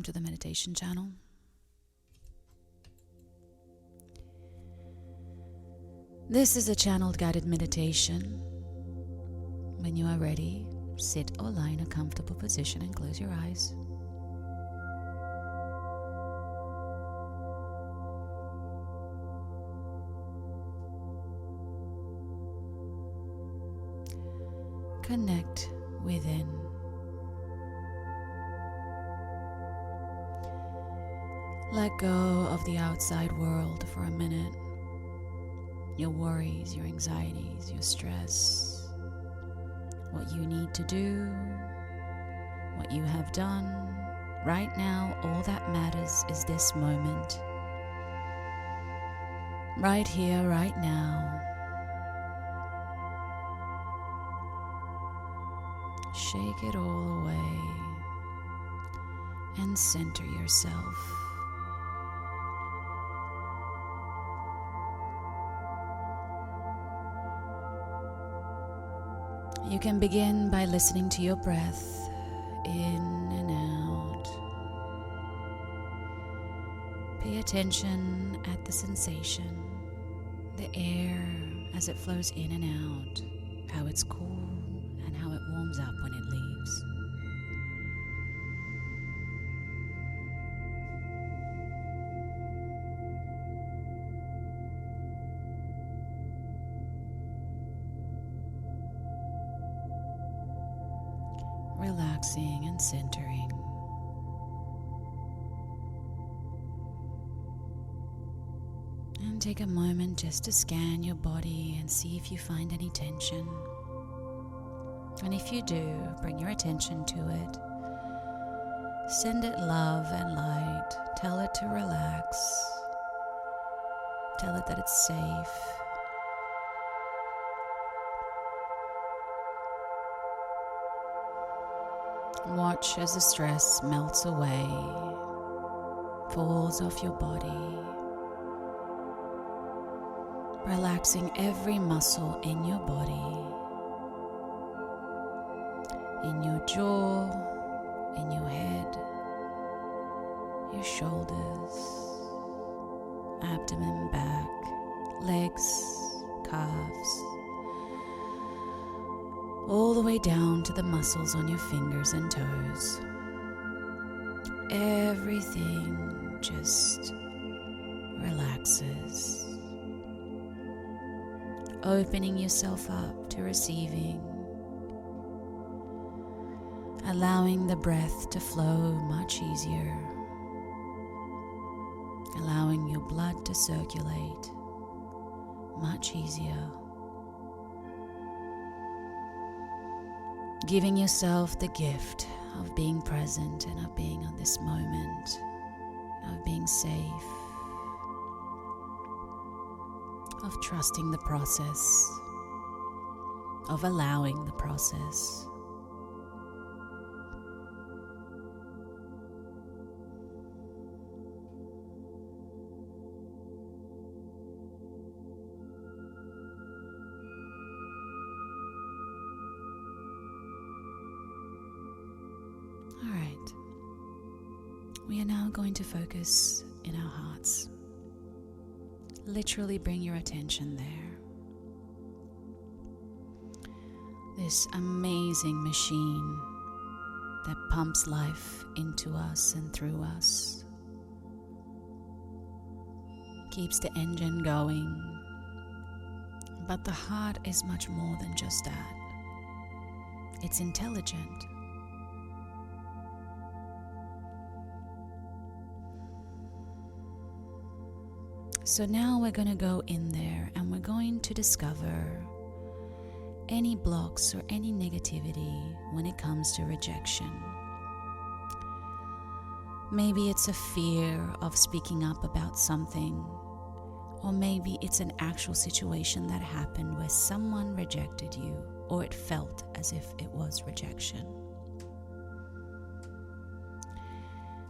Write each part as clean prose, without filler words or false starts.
to the meditation channel. This is a channeled guided meditation. When you are ready, sit or lie in a comfortable position and close your eyes. Connect within. Let go of the outside world for a minute. Your worries, your anxieties, your stress, what you need to do, what you have done. Right now, all that matters is this moment. Right here, right now. Shake it all away and center yourself. You can begin by listening to your breath in and out. Pay attention at the sensation, the air as it flows in and out, how it's cool and how it warms up when it leaves. Relaxing and centering. And take a moment just to scan your body and see if you find any tension. And if you do, bring your attention to it. Send it love and light. Tell it to relax. Tell it that it's safe. Watch as the stress melts away, falls off your body, relaxing every muscle in your body, in your jaw, in your head, your shoulders, abdomen, back, legs, calves, all the way down to the muscles on your fingers and toes. Everything just relaxes, opening yourself up to receiving, allowing the breath to flow much easier, allowing your blood to circulate much easier. Giving yourself the gift of being present and of being on this moment, of being safe, of trusting the process, of allowing the process. We are now going to focus in our hearts. Literally bring your attention there. This amazing machine that pumps life into us and through us, keeps the engine going. But the heart is much more than just that. It's intelligent. So now we're going to go in there and we're going to discover any blocks or any negativity when it comes to rejection. Maybe it's a fear of speaking up about something, or maybe it's an actual situation that happened where someone rejected you, or it felt as if it was rejection.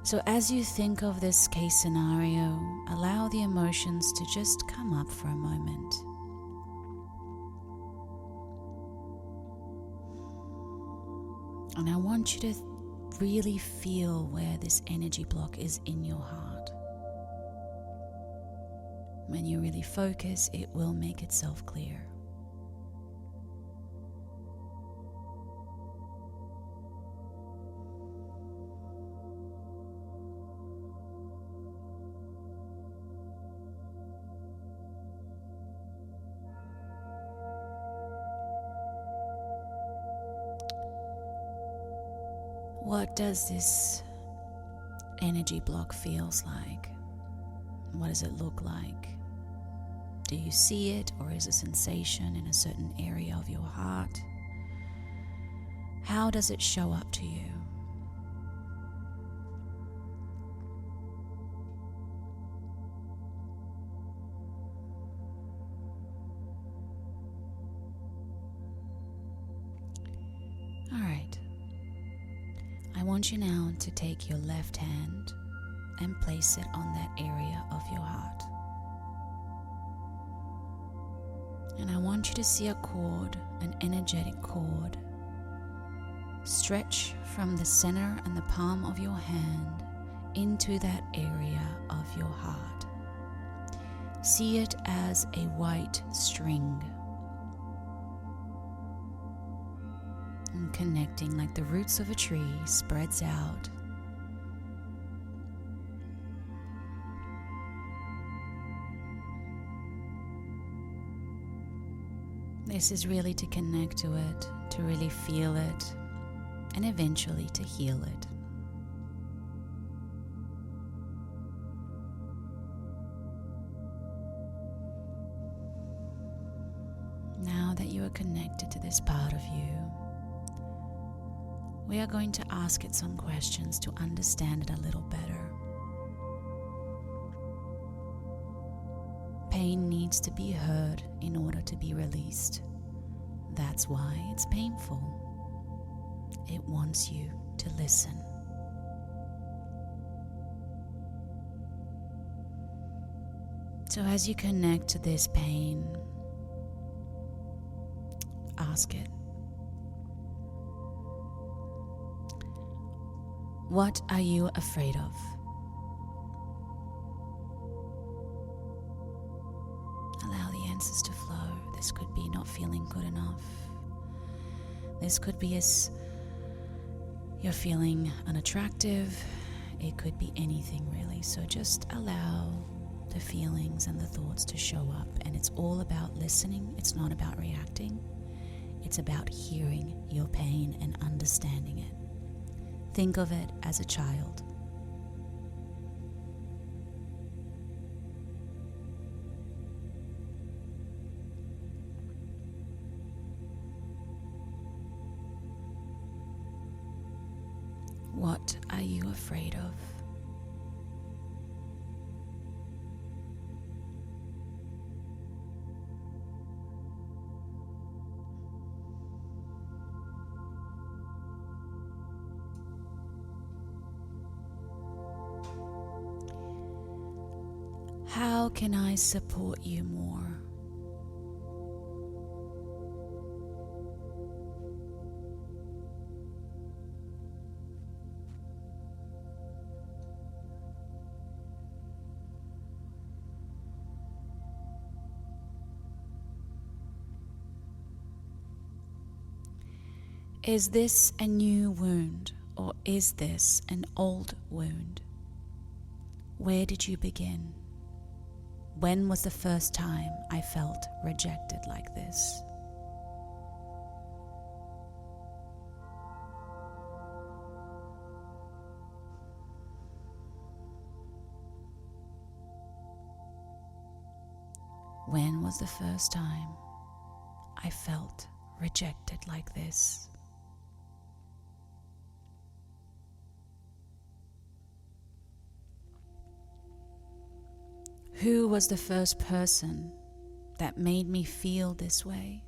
So as you think of this case scenario, allow the emotions to just come up for a moment. And I want you to really feel where this energy block is in your heart. When you really focus, it will make itself clear. What does this energy block feels like? What does it look like? Do you see it, or is a sensation in a certain area of your heart? How does it show up to you? All right. I want you now to take your left hand and place it on that area of your heart. And I want you to see a cord, an energetic cord, stretch from the center and the palm of your hand into that area of your heart. See it as a white string, and connecting like the roots of a tree spreads out. This is really to connect to it, to really feel it, and eventually to heal it. Now that you are connected to this part of you, we are going to ask it some questions to understand it a little better. Pain needs to be heard in order to be released. That's why it's painful. It wants you to listen. So as you connect to this pain, ask it, what are you afraid of? Allow the answers to flow. This could be not feeling good enough. This could be as you're feeling unattractive. It could be anything really. So just allow the feelings and the thoughts to show up. And it's all about listening. It's not about reacting. It's about hearing your pain and understanding it. Think of it as a child. What are you afraid of? How can I support you more? Is this a new wound, or is this an old wound? Where did you begin? When was the first time I felt rejected like this? When was the first time I felt rejected like this? Who was the first person that made me feel this way?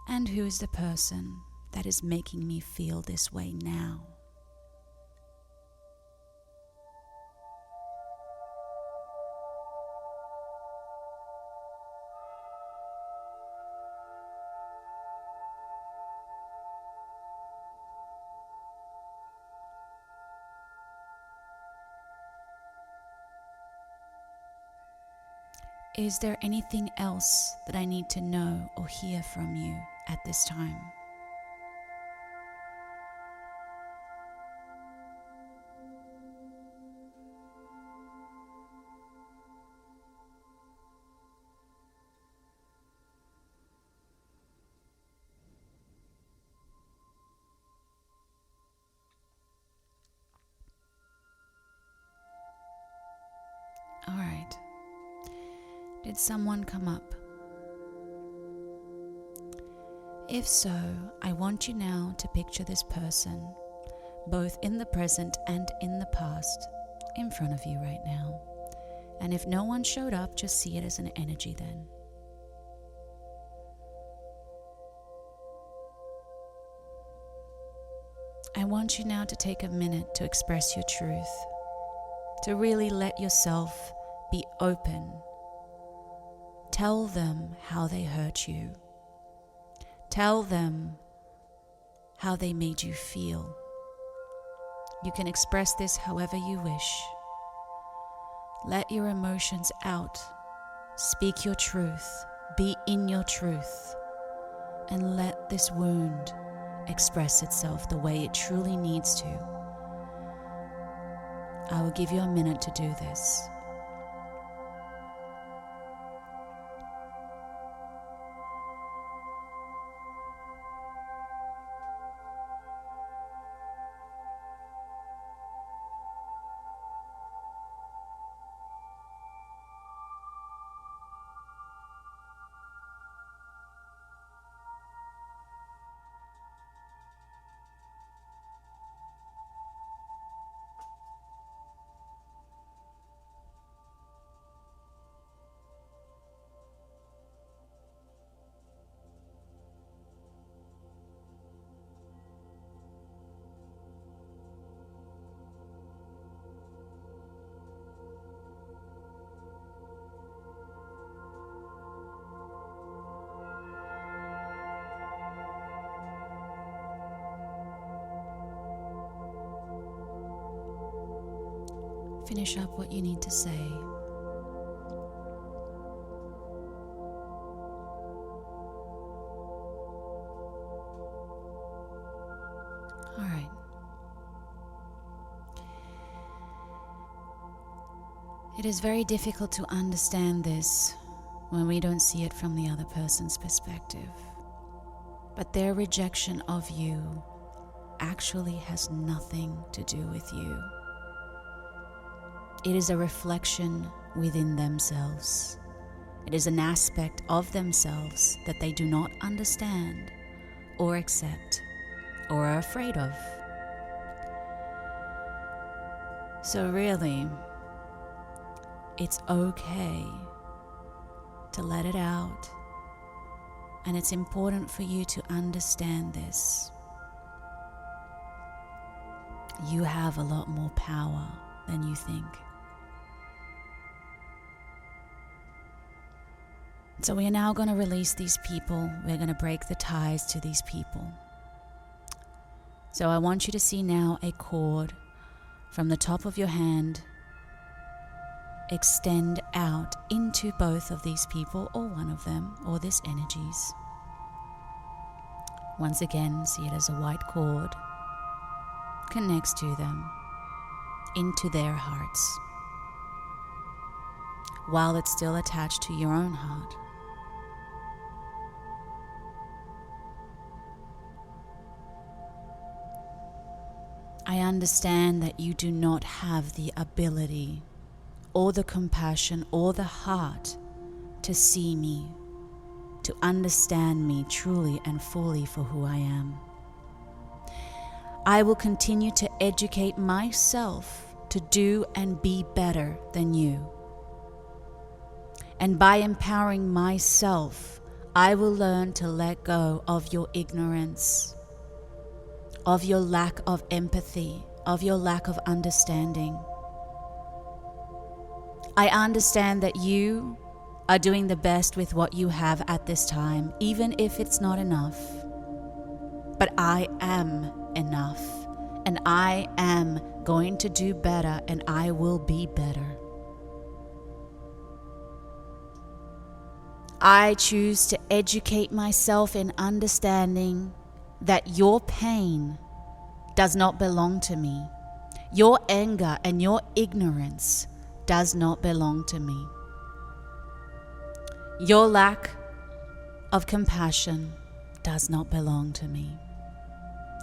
And who is the person that is making me feel this way now? is there anything else that I need to know or hear from you at this time? All right. Did someone come up? If so, I want you now to picture this person, both in the present and in the past, in front of you right now. And if no one showed up, just see it as an energy then. I want you now to take a minute to express your truth, to really let yourself be open. Tell them how they hurt you. Tell them how they made you feel. You can express this however you wish. Let your emotions out. Speak your truth. Be in your truth. And let this wound express itself the way it truly needs to. I will give you a minute to do this. Finish up what you need to say. All right. It is very difficult to understand this when we don't see it from the other person's perspective. But their rejection of you actually has nothing to do with you. It is a reflection within themselves. It is an aspect of themselves that they do not understand or accept or are afraid of. So really, it's okay to let it out, and it's important for you to understand this. You have a lot more power than you think. So we are now going to release these people. We're going to break the ties to these people. So I want you to see now a cord from the top of your hand extend out into both of these people, or one of them, or this energies. Once again, see it as a white cord connects to them, into their hearts, while it's still attached to your own heart. I understand that you do not have the ability or the compassion or the heart to see me, to understand me truly and fully for who I am. I will continue to educate myself to do and be better than you. And by empowering myself, I will learn to let go of your ignorance, of your lack of empathy, of your lack of understanding. I understand that you are doing the best with what you have at this time, even if it's not enough. But I am enough, and I am going to do better, and I will be better. I choose to educate myself in understanding that your pain does not belong to me. Your anger and your ignorance does not belong to me. Your lack of compassion does not belong to me.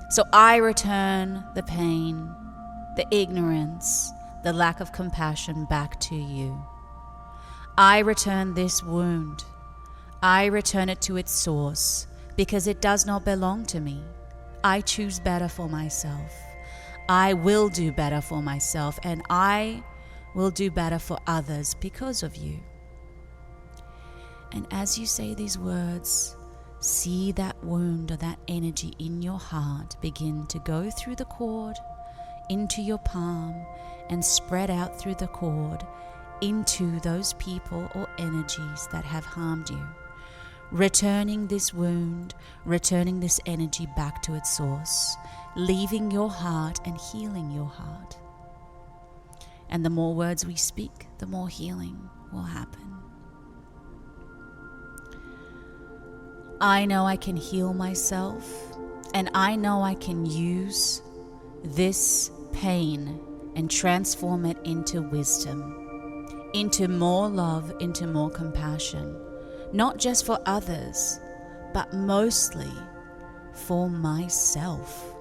So I return the pain, the ignorance, the lack of compassion back to you. I return this wound. I return it to its source because it does not belong to me. I choose better for myself. I will do better for myself, and I will do better for others because of you. And as you say these words, see that wound or that energy in your heart begin to go through the cord, into your palm, and spread out through the cord into those people or energies that have harmed you. Returning this wound, returning this energy back to its source, leaving your heart and healing your heart. And the more words we speak, the more healing will happen. I know I can heal myself, and I know I can use this pain and transform it into wisdom, into more love, into more compassion. Not just for others, but mostly for myself.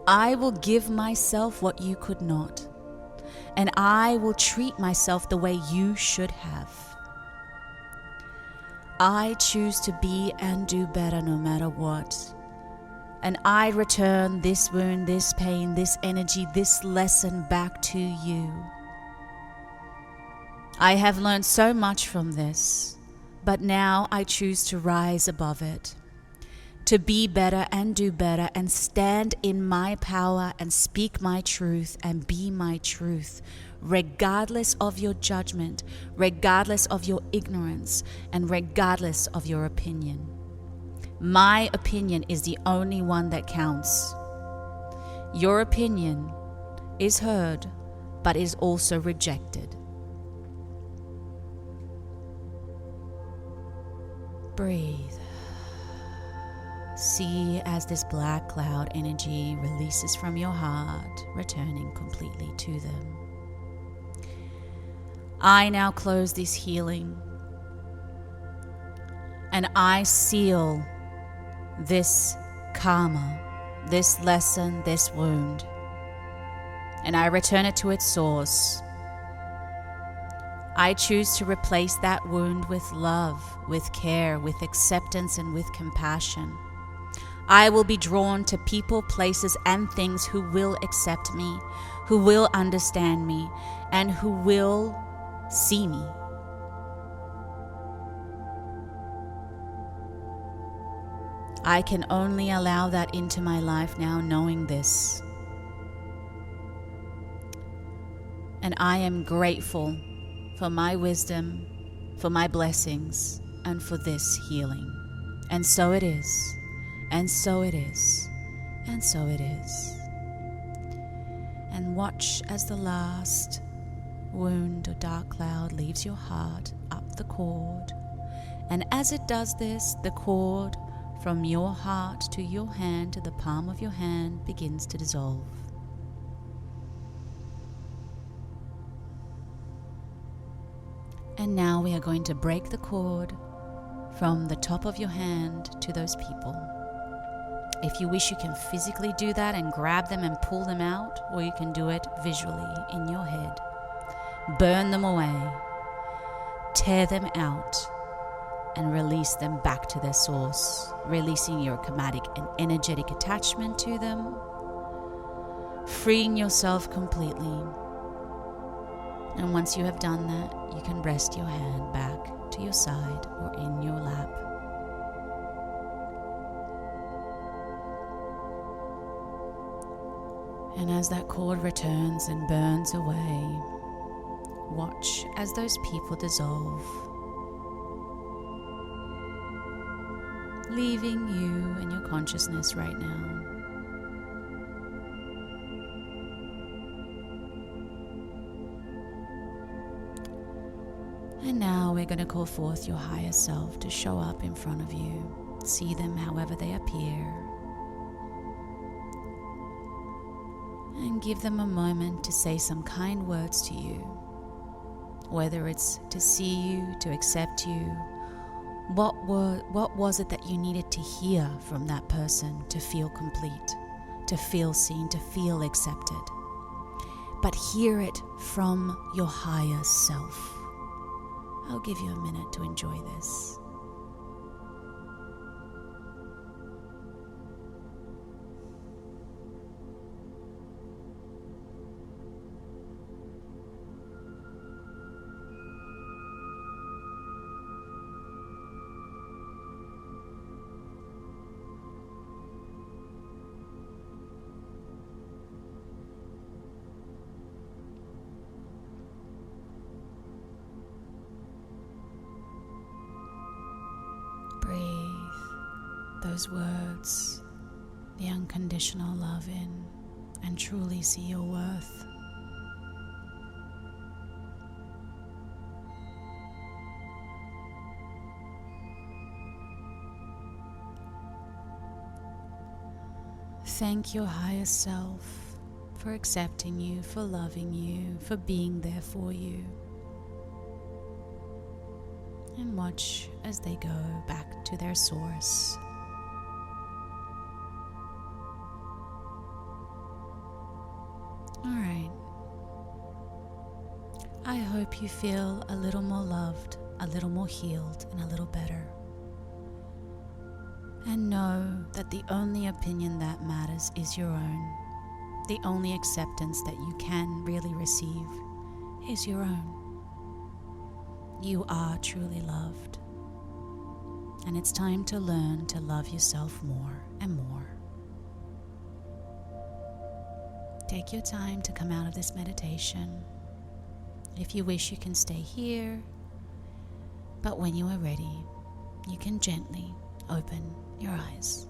I will give myself what you could not, and I will treat myself the way you should have. I choose to be and do better no matter what. And I return this wound, this pain, this energy, this lesson back to you. I have learned so much from this. But now I choose to rise above it, to be better and do better and stand in my power and speak my truth and be my truth, regardless of your judgment, regardless of your ignorance, and regardless of your opinion. My opinion is the only one that counts. Your opinion is heard, but is also rejected. Breathe. See as this black cloud energy releases from your heart, returning completely to them. I now close this healing, and I seal this karma, this lesson, this wound, and I return it to its source. I choose to replace that wound with love, with care, with acceptance, and with compassion. I will be drawn to people, places, and things who will accept me, who will understand me, and who will see me. I can only allow that into my life now, knowing this. And I am grateful for my wisdom, for my blessings, and for this healing. And so it is, and so it is, and so it is. And watch as the last wound or dark cloud leaves your heart up the cord. And as it does this, the cord from your heart to your hand, to the palm of your hand, begins to dissolve. And now we are going to break the cord from the top of your hand to those people. If you wish, you can physically do that and grab them and pull them out, or you can do it visually in your head. Burn them away, tear them out, and release them back to their source, releasing your karmatic and energetic attachment to them, freeing yourself completely. And once you have done that, you can rest your hand back to your side or in your lap. And as that cord returns and burns away, watch as those people dissolve, leaving you and your consciousness right now. And now we're going to call forth your higher self to show up in front of you. See them however they appear. And give them a moment to say some kind words to you. Whether it's to see you, to accept you. What was it that you needed to hear from that person to feel complete, to feel seen, to feel accepted? But hear it from your higher self. I'll give you a minute to enjoy this. Breathe those words, the unconditional love in, and truly see your worth. Thank your higher self for accepting you, for loving you, for being there for you. And watch as they go back to their source. Alright. I hope you feel a little more loved, a little more healed, and a little better. And know that the only opinion that matters is your own. The only acceptance that you can really receive is your own. You are truly loved. And it's time to learn to love yourself more and more. Take your time to come out of this meditation. If you wish, you can stay here. But when you are ready, you can gently open your eyes.